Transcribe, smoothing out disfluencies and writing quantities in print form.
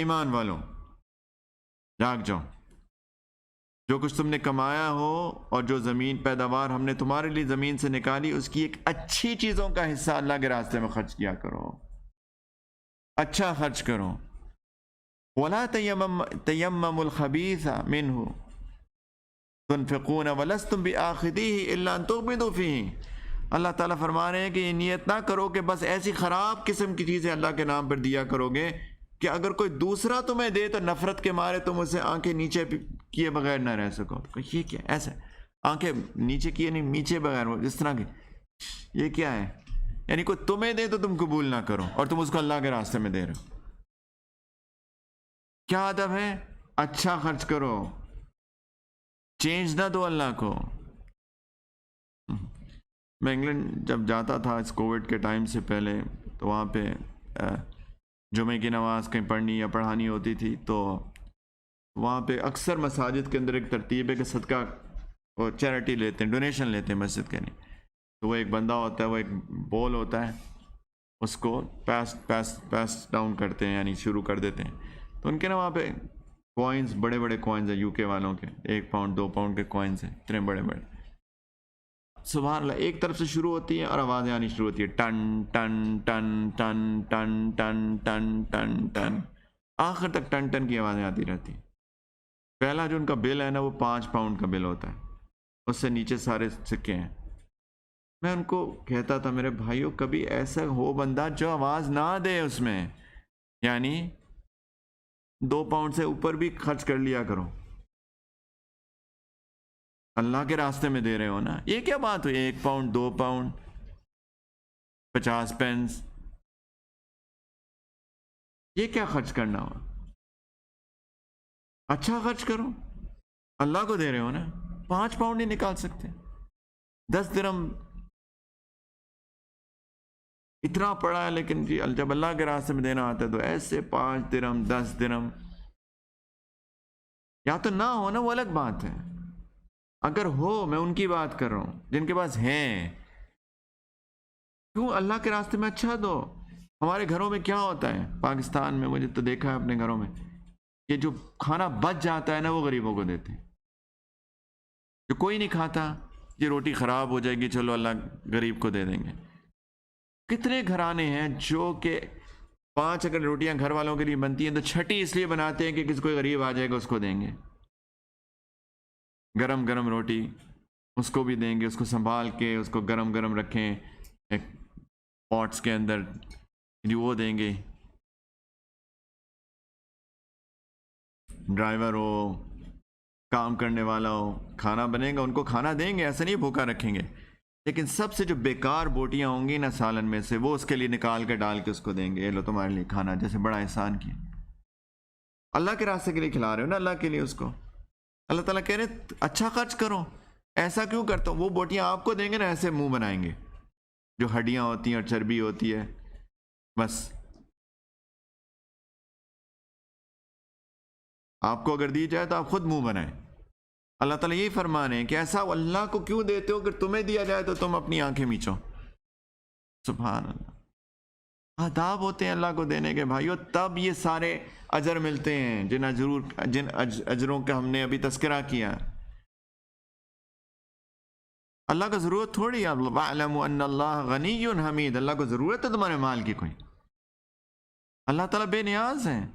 ایمان والوں جاگ جاؤ، جو کچھ تم نے کمایا ہو اور جو زمین پیداوار ہم نے تمہارے لیے زمین سے نکالی، اس کی ایک اچھی چیزوں کا حصہ اللہ کے راستے میں خرچ کیا کرو، اچھا خرچ کرو۔ وَلَا تَيَمَّمُوا الْخَبِيثَ مِنْهُ تُنْفِقُونَ وَلَسْتُمْ بِآخِذِيهِ إِلَّا أَن تُغْمِضُوا فِيهِ۔ اللہ تعالیٰ فرما رہے ہیں کہ یہ نیت نہ کرو کہ بس ایسی خراب قسم کی چیزیں اللہ کے نام پر دیا کرو گے کہ اگر کوئی دوسرا تمہیں دے تو نفرت کے مارے تم اسے آنکھیں نیچے کیے بغیر نہ رہ سکو۔ یہ کیا ایسا آنکھیں نیچے کیے نہیں نیچے بغیر اس طرح کی، یہ کیا ہے؟ یعنی کوئی تمہیں دے تو تم قبول نہ کرو اور تم اس کو اللہ کے راستے میں دے رہے ہو۔ کیا ادب ہے؟ اچھا خرچ کرو، چینج نہ دو اللہ کو۔ میں انگلینڈ جب جاتا تھا اس کووڈ کے ٹائم سے پہلے، تو وہاں پہ جمعے کی نماز کہیں پڑھنی یا پڑھانی ہوتی تھی، تو وہاں پہ اکثر مساجد کے اندر ایک ترتیب ہے کہ صدقہ اور چیریٹی لیتے ہیں، ڈونیشن لیتے ہیں مسجد کے لیے۔ تو وہ ایک بندہ ہوتا ہے، وہ ایک بول ہوتا ہے، اس کو پیس ڈاؤن کرتے ہیں، یعنی شروع کر دیتے ہیں۔ تو ان کے نا وہاں پہ کوائنز، بڑے بڑے کوائنز ہیں UK والوں کے، 1 پاؤنڈ 2 پاؤنڈ کے کوائنز ہیں، اتنے بڑے بڑے۔ سبحان اللہ، ایک طرف سے شروع ہوتی ہے اور آوازیں آنی شروع ہوتی ہے، ٹن ٹن ٹن ٹن ٹن ٹن ٹن ٹن ٹن، آخر تک ٹن ٹن کی آوازیں آتی رہتی ہیں۔ پہلا جو ان کا بل ہے نا، وہ 5 پاؤنڈ کا بل ہوتا ہے، اس سے نیچے سارے سکے ہیں۔ میں ان کو کہتا تھا، میرے بھائیوں کبھی ایسا ہو بندہ جو آواز نہ دے اس میں، یعنی 2 پاؤنڈ سے اوپر بھی خرچ کر لیا کرو، اللہ کے راستے میں دے رہے ہو نا۔ یہ کیا بات ہوئی 1 پاؤنڈ 2 پاؤنڈ 50 پینس، یہ کیا خرچ کرنا ہوا؟ اچھا خرچ کرو، اللہ کو دے رہے ہو نا۔ 5 پاؤنڈ نہیں نکال سکتے، 10 درہم اتنا پڑا ہے، لیکن جی جب اللہ کے راستے میں دینا آتا ہے تو ایسے 5 درہم 10 درہم، یا تو نہ ہو نا، وہ الگ بات ہے۔ اگر ہو، میں ان کی بات کر رہا ہوں جن کے پاس ہیں، کیوں اللہ کے راستے میں اچھا دو۔ ہمارے گھروں میں کیا ہوتا ہے پاکستان میں، مجھے تو دیکھا ہے اپنے گھروں میں، کہ جو کھانا بچ جاتا ہے نا، وہ غریبوں کو دیتے ہیں۔ جو کوئی نہیں کھاتا، یہ روٹی خراب ہو جائے گی، چلو اللہ غریب کو دے دیں گے۔ کتنے گھرانے ہیں جو کہ 5 اگر روٹیاں گھر والوں کے لیے بنتی ہیں تو 6ٹھی اس لیے بناتے ہیں کہ کسی کوئی غریب آ جائے گا اس کو دیں گے، گرم گرم روٹی اس کو بھی دیں گے، اس کو سنبھال کے اس کو گرم گرم رکھیں ایک پاٹس کے اندر، وہ دیں گے۔ ڈرائیور ہو، کام کرنے والا ہو، کھانا بنے گا ان کو کھانا دیں گے، ایسا نہیں بھوکا رکھیں گے۔ لیکن سب سے جو بیکار بوٹیاں ہوں گی نا سالن میں سے، وہ اس کے لیے نکال کے ڈال کے اس کو دیں گے، یہ لو تمہارے لیے کھانا، جیسے بڑا احسان کیا۔ اللہ کے راستے کے لیے کھلا رہے ہو نا، اللہ کے لیے اس کو۔ اللہ تعالیٰ کہہ رہے اچھا خرچ کرو، ایسا کیوں کرتا ہوں؟ وہ بوٹیاں آپ کو دیں گے نا، ایسے منہ بنائیں گے، جو ہڈیاں ہوتی ہیں اور چربی ہوتی ہے، بس آپ کو اگر دی جائے تو آپ خود منہ بنائیں۔ اللہ تعالیٰ یہی فرما رہے ہیں کہ ایسا اللہ کو کیوں دیتے ہو؟ اگر تمہیں دیا جائے تو تم اپنی آنکھیں میچو۔ سبحان اللہ، آداب ہوتے ہیں اللہ کو دینے کے بھائیو، تب یہ سارے اجر ملتے ہیں جن اجروں کا ہم نے ابھی تذکرہ کیا۔ اللہ کا ضرورت تھوڑی ہے، وَاعْلَمُوا أَنَّ اللَّهَ غَنِيٌّ حَمِيدٌ، اللہ کو ضرورت ہے تمہارے مال کی کوئی؟ اللہ تعالیٰ بے نیاز ہیں۔